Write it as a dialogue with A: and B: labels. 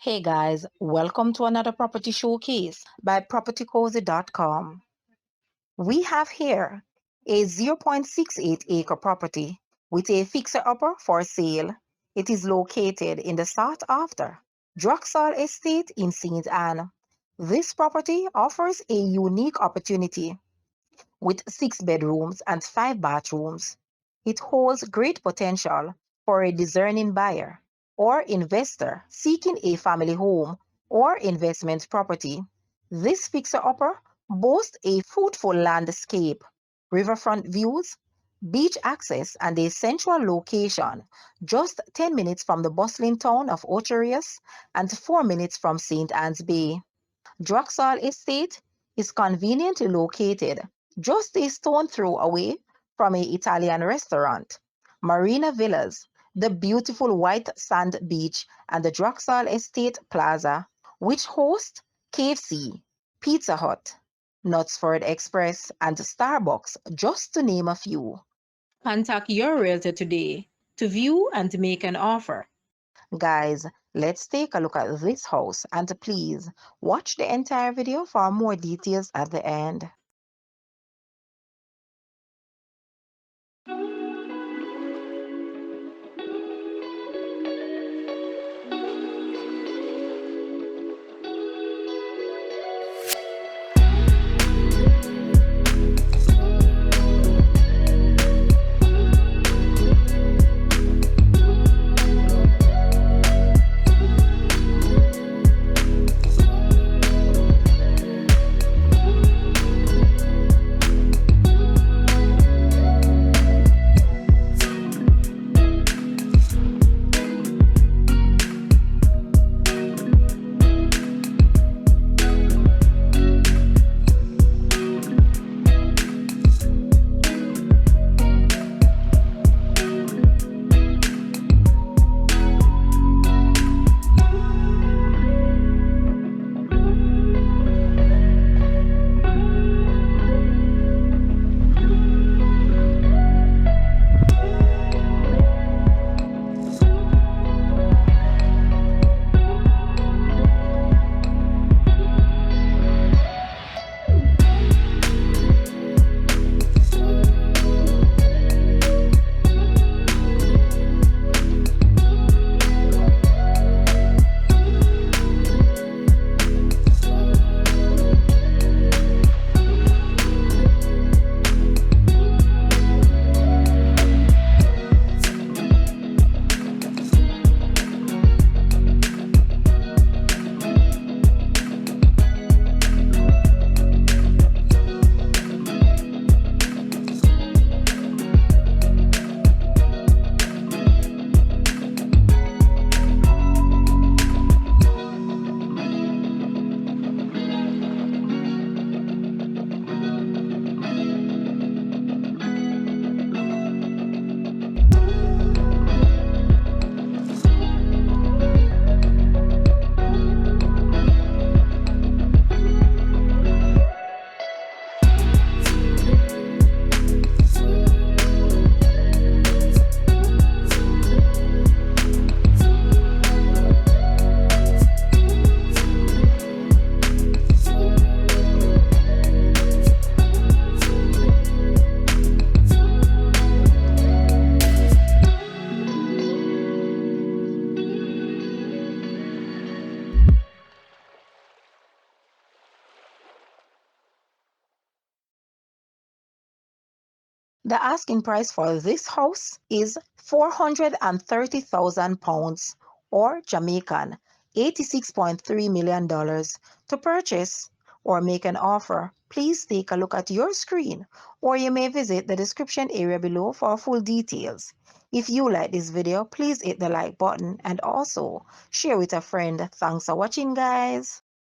A: Hey guys, welcome to another property showcase by propertycozy.com. We have here a 0.68 acre property with a fixer-upper for sale. It is located in the sought after Draxhall Estate in St. Anne. This property offers a unique opportunity with 6 bedrooms and 5 bathrooms. It holds great potential for a discerning buyer or investor seeking a family home or investment property. This fixer-upper boasts a fruitful landscape, riverfront views, beach access, and a central location, just 10 minutes from the bustling town of Ocho Rios and 4 minutes from St. Anne's Bay. Draxhall Estate is conveniently located just a stone throw away from an Italian restaurant. Marina Villas, the beautiful white sand beach, and the Draxhall Estate Plaza, which hosts KFC, Pizza Hut, Knutsford Express, and Starbucks, just to name a few. Contact your realtor today to view and make an offer. Guys, let's take a look at this house and please watch the entire video for more details at the end. The asking price for this house is £430,000 or Jamaican $86.3 million. To purchase or make an offer, please take a look at your screen or you may visit the description area below for full details. If you like this video, please hit the like button and also share with a friend. Thanks for watching, guys.